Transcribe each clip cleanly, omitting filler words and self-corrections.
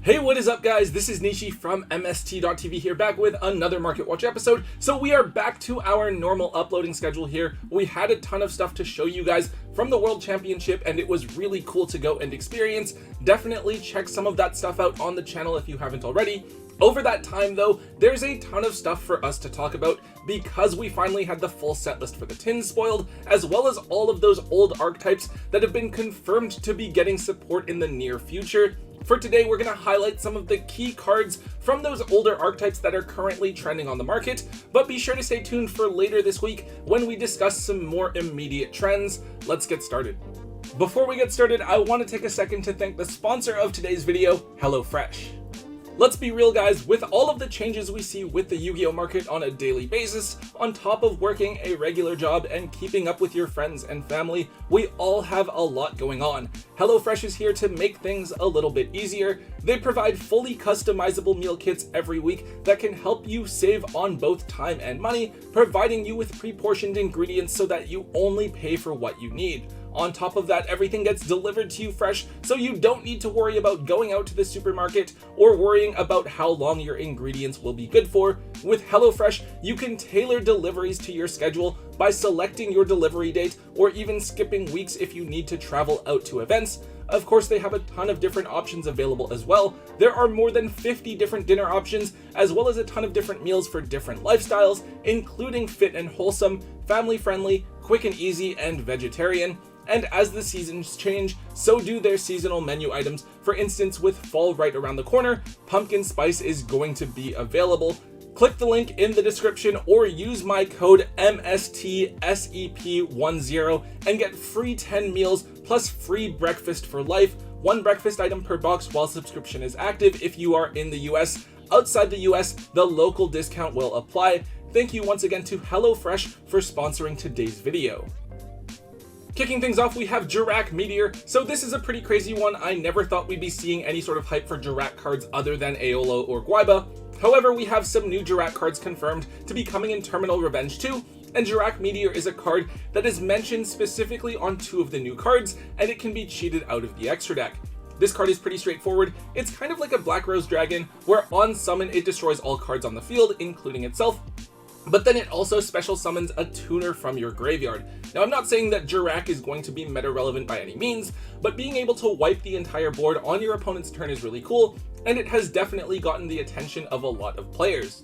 Hey, what is up guys? This is Nishi from MST.TV here, back with another Market Watch episode. So we are back to our normal uploading schedule here. We had a ton of stuff to show you guys from the World Championship and it was really cool to go and experience. Definitely check some of that stuff out on the channel if you haven't already. Over that time though, there's a ton of stuff for us to talk about because we finally had the full set list for the tins spoiled, as well as all of those old archetypes that have been confirmed to be getting support in the near future. For today, we're going to highlight some of the key cards from those older archetypes that are currently trending on the market, but be sure to stay tuned for later this week when we discuss some more immediate trends. Let's get started. Before we get started, I want to take a second to thank the sponsor of today's video, HelloFresh. Let's be real guys, with all of the changes we see with the Yu-Gi-Oh market on a daily basis, on top of working a regular job and keeping up with your friends and family, we all have a lot going on. HelloFresh is here to make things a little bit easier. They provide fully customizable meal kits every week that can help you save on both time and money, providing you with pre-portioned ingredients so that you only pay for what you need. On top of that, everything gets delivered to you fresh, so you don't need to worry about going out to the supermarket or worrying about how long your ingredients will be good for. With HelloFresh, you can tailor deliveries to your schedule by selecting your delivery date or even skipping weeks if you need to travel out to events. Of course, they have a ton of different options available as well. There are more than 50 different dinner options, as well as a ton of different meals for different lifestyles, including fit and wholesome, family-friendly, quick and easy, and vegetarian. And as the seasons change, so do their seasonal menu items. For instance, with fall right around the corner, pumpkin spice is going to be available. Click the link in the description or use my code MST.TV10 and get free 10 meals plus free breakfast for life. One breakfast item per box while subscription is active if you are in the US. Outside the US, the local discount will apply. Thank you once again to HelloFresh for sponsoring today's video. Kicking things off, we have Gira Meteor. So this is a pretty crazy one. I never thought we'd be seeing any sort of hype for Gira cards other than Aolo or Guaiba. However, we have some new Gira cards confirmed to be coming in Terminal Revenge 2, and Gira Meteor is a card that is mentioned specifically on 2 of the new cards, and it can be cheated out of the extra deck. This card is pretty straightforward. It's kind of like a Black Rose Dragon, where on summon it destroys all cards on the field, including itself. But then it also special summons a tuner from your graveyard. Now, I'm not saying that Gira is going to be meta relevant by any means, but being able to wipe the entire board on your opponent's turn is really cool, and it has definitely gotten the attention of a lot of players.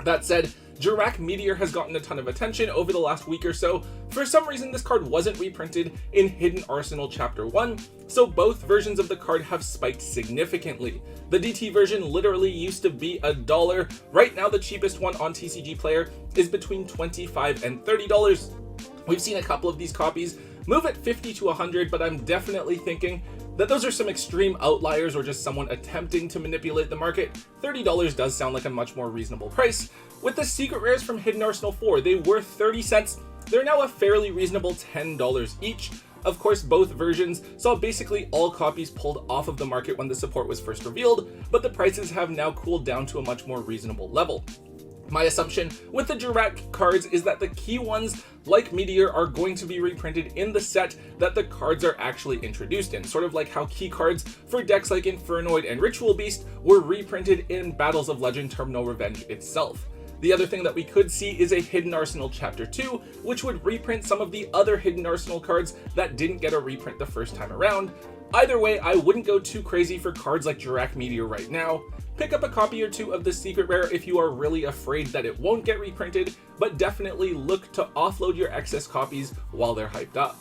That said, Gira Meteor has gotten a ton of attention over the last week or so. For some reason, this card wasn't reprinted in Hidden Arsenal Chapter 1, so both versions of the card have spiked significantly. The DT version literally used to be $1. Right now, the cheapest one on TCG Player is between $25 and $30. We've seen a couple of these copies move at $50 to $100, but I'm definitely thinking that those are some extreme outliers or just someone attempting to manipulate the market. $30 does sound like a much more reasonable price. With the secret rares from Hidden Arsenal 4, they were 30 cents. They're now a fairly reasonable $10 each. Of course, both versions saw basically all copies pulled off of the market when the support was first revealed, but the prices have now cooled down to a much more reasonable level. My assumption with the Gira cards is that the key ones, like Meteor, are going to be reprinted in the set that the cards are actually introduced in, sort of like how key cards for decks like Infernoid and Ritual Beast were reprinted in Battles of Legend Terminal Revenge itself. The other thing that we could see is a Hidden Arsenal Chapter 2, which would reprint some of the other Hidden Arsenal cards that didn't get a reprint the first time around. Either way, I wouldn't go too crazy for cards like Gira Meteor right now. Pick up a copy or 2 of the secret rare if you are really afraid that it won't get reprinted, but definitely look to offload your excess copies while they're hyped up.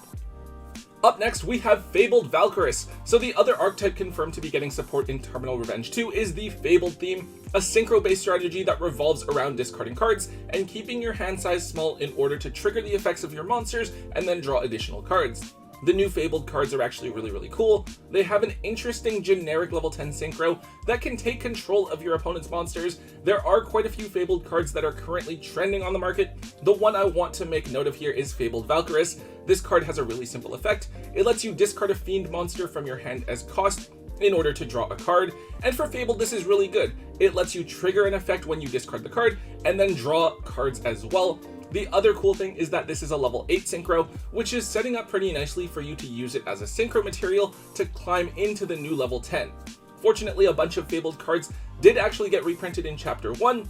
Up next, we have Fabled Valkist. So the other archetype confirmed to be getting support in Terminal Revenge 2 is the Fabled theme, a synchro-based strategy that revolves around discarding cards and keeping your hand size small in order to trigger the effects of your monsters and then draw additional cards. The new Fabled cards are actually really cool. They have an interesting generic level 10 synchro that can take control of your opponent's monsters. There are quite a few Fabled cards that are currently trending on the market. The one I want to make note of here is Fabled Valkist. This card has a really simple effect. It lets you discard a fiend monster from your hand as cost in order to draw a card, and for Fabled this is really good. It lets you trigger an effect when you discard the card and then draw cards as well. The other cool thing is that this is a level 8 synchro, which is setting up pretty nicely for you to use it as a synchro material to climb into the new level 10. Fortunately, a bunch of fabled cards did actually get reprinted in Chapter 1,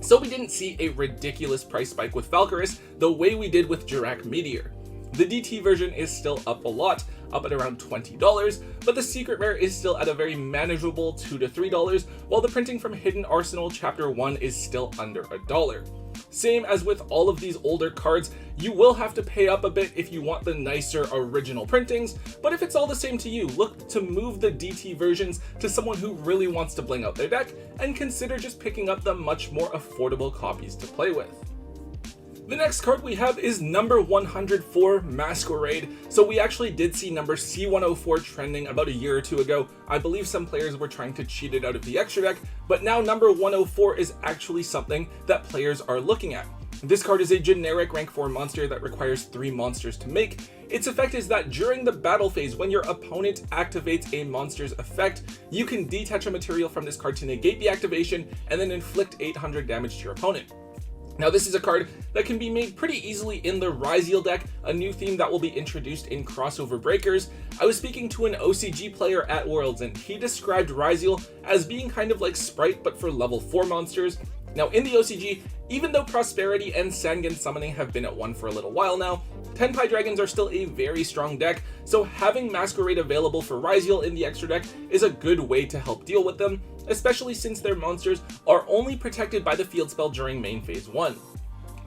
so we didn't see a ridiculous price spike with Valkyrus the way we did with Gira Meteor. The DT version is still up a lot, up at around $20, but the secret rare is still at a very manageable $2 to $3, while the printing from Hidden Arsenal Chapter 1 is still under $1. Same as with all of these older cards, you will have to pay up a bit if you want the nicer original printings, but if it's all the same to you, look to move the DT versions to someone who really wants to bling out their deck, and consider just picking up the much more affordable copies to play with. The next card we have is number 104, Masquerade. So we actually did see number C104 trending about a year or two ago. I believe some players were trying to cheat it out of the extra deck, but now number 104 is actually something that players are looking at. This card is a generic rank 4 monster that requires 3 monsters to make. Its effect is that during the battle phase, when your opponent activates a monster's effect, you can detach a material from this card to negate the activation and then inflict 800 damage to your opponent. Now this is a card that can be made pretty easily in the Ryzeal deck, a new theme that will be introduced in Crossover Breakers. I was speaking to an OCG player at Worlds and he described Ryzeal as being kind of like Sprite but for level 4 monsters. Now in the OCG, even though Prosperity and Sangan Summoning have been at 1 for a little while now, 10 Pi Dragons are still a very strong deck, so having Masquerade available for Ryzeal in the extra deck is a good way to help deal with them, especially since their monsters are only protected by the field spell during main phase 1.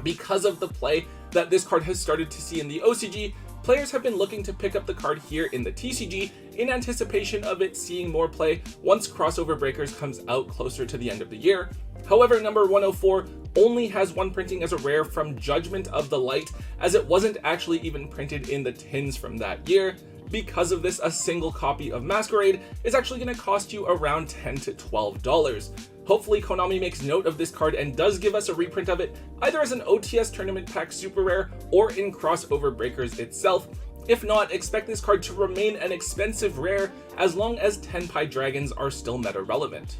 Because of the play that this card has started to see in the OCG, players have been looking to pick up the card here in the TCG in anticipation of it seeing more play once Crossover Breakers comes out closer to the end of the year. However, number 104 only has 1 printing as a rare from Judgment of the Light, as it wasn't actually even printed in the tins from that year. Because of this, a single copy of Masquerade is actually going to cost you around $10 to $12. Hopefully Konami makes note of this card and does give us a reprint of it, either as an OTS Tournament Pack Super Rare or in Crossover Breakers itself. If not, expect this card to remain an expensive rare as long as 10 Pi Dragons are still meta relevant.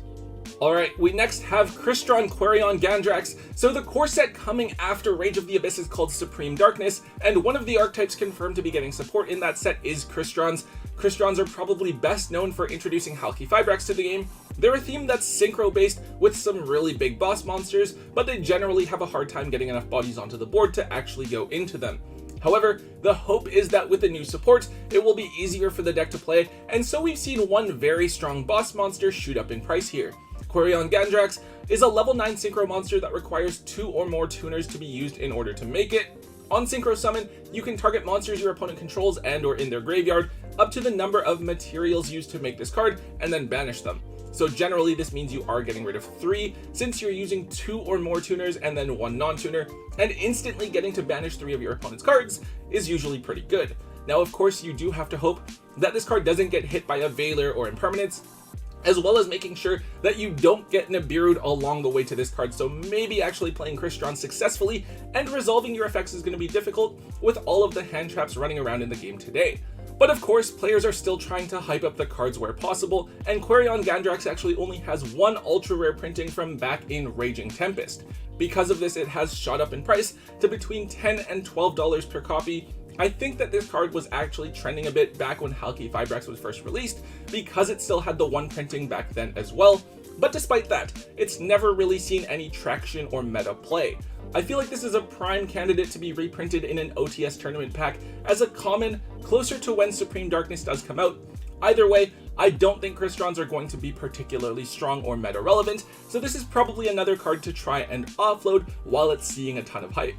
Alright, we next have Crystron Quarionandra. So the core set coming after Rage of the Abyss is called Supreme Darkness, and one of the archetypes confirmed to be getting support in that set is Crystrons. Crystrons are probably best known for introducing Halqifibrax to the game. They're a theme that's synchro based with some really big boss monsters, but they generally have a hard time getting enough bodies onto the board to actually go into them. However, the hope is that with the new support, it will be easier for the deck to play, and so we've seen one very strong boss monster shoot up in price here. Quarionandra is a level 9 synchro monster that requires 2 or more tuners to be used in order to make it. On synchro summon, you can target monsters your opponent controls and or in their graveyard up to the number of materials used to make this card and then banish them. So generally this means you are getting rid of 3 since you're using 2 or more tuners and then 1 non-tuner, and instantly getting to banish 3 of your opponent's cards is usually pretty good. Now of course you do have to hope that this card doesn't get hit by a Veiler or Impermanence, as well as making sure that you don't get Nibiru'd along the way to this card, so maybe actually playing Crystron successfully and resolving your effects is going to be difficult with all of the hand traps running around in the game today. But of course, players are still trying to hype up the cards where possible, and Quarionandra actually only has 1 ultra rare printing from back in Raging Tempest. Because of this, it has shot up in price to between $10 and $12 per copy. I think that this card was actually trending a bit back when Halqifibrax was first released, because it still had the 1 printing back then as well, but despite that, it's never really seen any traction or meta play. I feel like this is a prime candidate to be reprinted in an OTS tournament pack as a common closer to when Supreme Darkness does come out. Either way, I don't think Crystrons are going to be particularly strong or meta relevant, so this is probably another card to try and offload while it's seeing a ton of hype.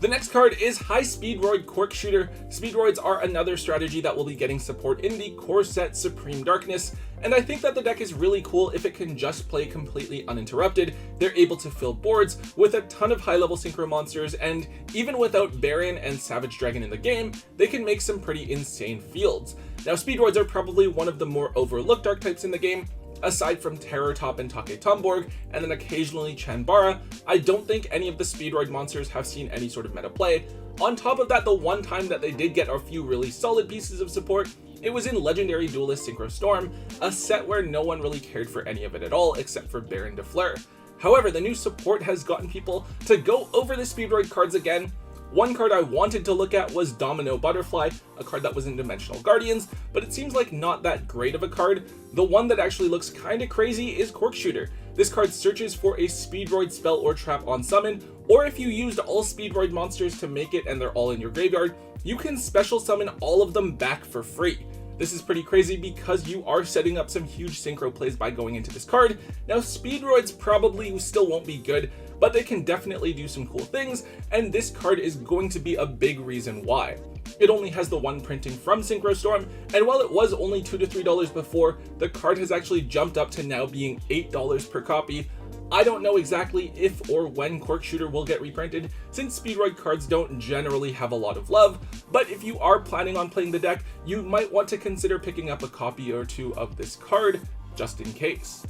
The next card is High Speedroid Cork Shooter. Speedroids are another strategy that will be getting support in the core set Supreme Darkness, and I think that the deck is really cool if it can just play completely uninterrupted. They're able to fill boards with a ton of high-level synchro monsters, and even without Baron and Savage Dragon in the game, they can make some pretty insane fields. Now, Speedroids are probably one of the more overlooked archetypes in the game. Aside from Terror Top and Take Tomborg, and then occasionally Chanbara, I don't think any of the Speedroid monsters have seen any sort of meta play. On top of that, the one time that they did get a few really solid pieces of support, it was in Legendary Duelist Synchro Storm, a set where no one really cared for any of it at all except for Baron de Fleur. However, the new support has gotten people to go over the Speedroid cards again. One card I wanted to look at was Domino Butterfly, a card that was in Dimensional Guardians, but it seems like not that great of a card. The one that actually looks kinda crazy is Cork Shooter. This card searches for a speedroid spell or trap on summon, or if you used all speedroid monsters to make it and they're all in your graveyard, you can special summon all of them back for free. This is pretty crazy because you are setting up some huge synchro plays by going into this card. Now speedroids probably still won't be good, but they can definitely do some cool things, and this card is going to be a big reason why. It only has the one printing from Synchro Storm, and while it was only $2 to $3 before, the card has actually jumped up to now being $8 per copy. I don't know exactly if or when Cork Shooter will get reprinted, since speedroid cards don't generally have a lot of love, but if you are planning on playing the deck, you might want to consider picking up a copy or two of this card, just in case.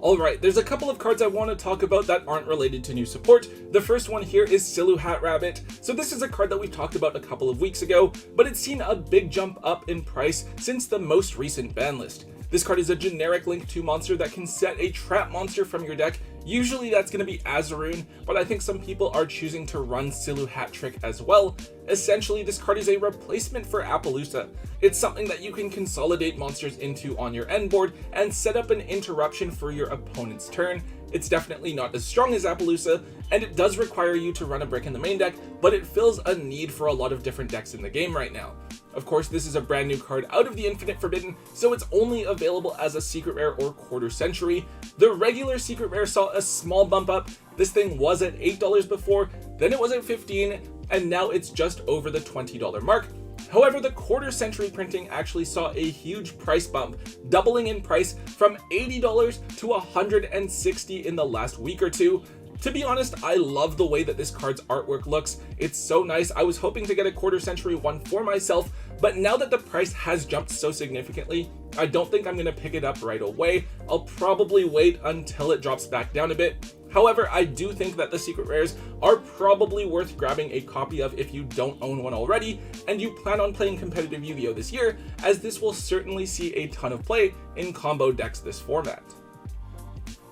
Alright, there's a couple of cards I want to talk about that aren't related to new support. The first one here is Silhouette Rabbit. So this is a card that we've talked about a couple of weeks ago, but it's seen a big jump up in price since the most recent ban list. This card is a generic Link 2 monster that can set a trap monster from your deck. Usually that's going to be Azaroon, but I think some people are choosing to run Silhouette Trick as well. Essentially, this card is a replacement for Appaloosa. It's something that you can consolidate monsters into on your end board and set up an interruption for your opponent's turn. It's definitely not as strong as Appaloosa, and it does require you to run a brick in the main deck, but it fills a need for a lot of different decks in the game right now. Of course, this is a brand new card out of the Infinite Forbidden, so it's only available as a secret rare or quarter century. The regular secret rare saw a small bump up. This thing was at $8 before, then it was at $15, and now it's just over the $20 mark. However, the quarter century printing actually saw a huge price bump, doubling in price from $80 to $160 in the last week or two. To be honest, I love the way that this card's artwork looks. It's so nice. I was hoping to get a quarter century one for myself, but now that the price has jumped so significantly, I don't think I'm going to pick it up right away. I'll probably wait until it drops back down a bit. However, I do think that the secret rares are probably worth grabbing a copy of if you don't own one already, and you plan on playing competitive Yu-Gi-Oh this year, as this will certainly see a ton of play in combo decks this format.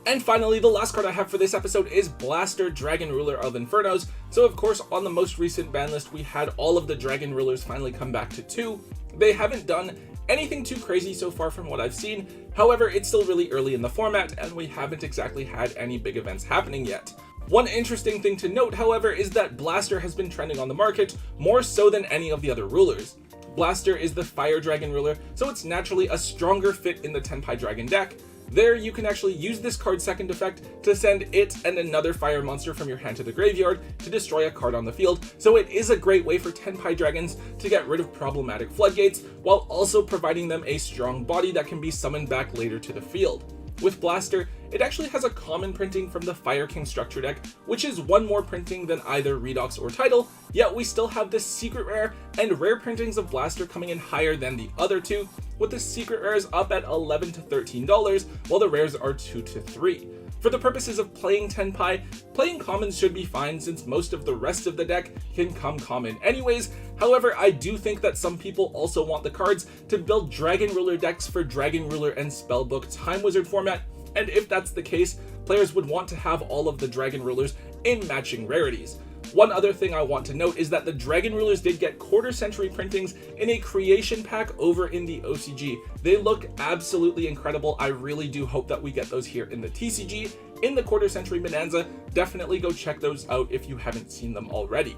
And finally, the last card I have for this episode is Blaster, Dragon Ruler of Infernos. So of course, on the most recent ban list, we had all of the Dragon Rulers finally come back to 2. They haven't done anything too crazy so far from what I've seen. However, it's still really early in the format, and we haven't exactly had any big events happening yet. One interesting thing to note, however, is that Blaster has been trending on the market more so than any of the other rulers. Blaster is the Fire Dragon Ruler, so it's naturally a stronger fit in the Tenpai Dragon deck. There, you can actually use this card's second effect to send it and another fire monster from your hand to the graveyard to destroy a card on the field, so it is a great way for Tenpai Dragons to get rid of problematic floodgates, while also providing them a strong body that can be summoned back later to the field. With Blaster, it actually has a common printing from the Fire King structure deck, which is one more printing than either Redox or Tidal, yet we still have the secret rare and rare printings of Blaster coming in higher than the other two, with the secret rares up at $11 to $13, while the rares are $2 to $3. For the purposes of playing Tenpai, playing commons should be fine since most of the rest of the deck can come common anyways. However, I do think that some people also want the cards to build Dragon Ruler decks for Dragon Ruler and Spellbook Time Wizard format, and if that's the case, players would want to have all of the Dragon Rulers in matching rarities. One other thing I want to note is that the Dragon Rulers did get quarter century printings in a creation pack over in the OCG. They look absolutely incredible. I really do hope that we get those here in the TCG, in the quarter century bonanza. Definitely go check those out if you haven't seen them already.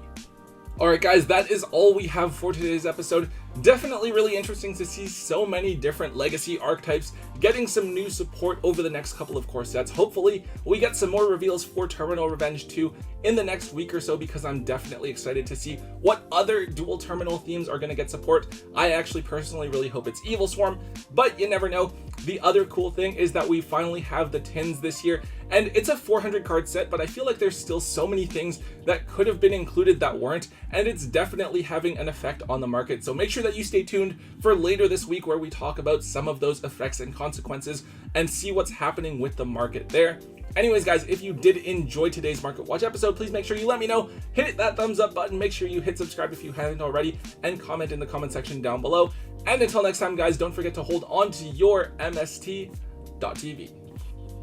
Alright guys, that is all we have for today's episode. Definitely really interesting to see so many different legacy archetypes getting some new support over the next couple of core sets. Hopefully we get some more reveals for Terminal Revenge 2 in the next week or so, because I'm definitely excited to see what other dual terminal themes are going to get support. I actually personally really hope it's Evil Swarm, but you never know. The other cool thing is that we finally have the tins this year, and it's a 400 card set, but I feel like there's still so many things that could have been included that weren't, and it's definitely having an effect on the market. So make sure that you stay tuned for later this week, where we talk about some of those effects and consequences and see what's happening with the market there. Anyways guys, if you did enjoy today's Market Watch episode, please make sure you let me know. Hit that thumbs up button, make sure you hit subscribe if you haven't already, and comment in the comment section down below. And until next time guys, don't forget to hold on to your MST.TV.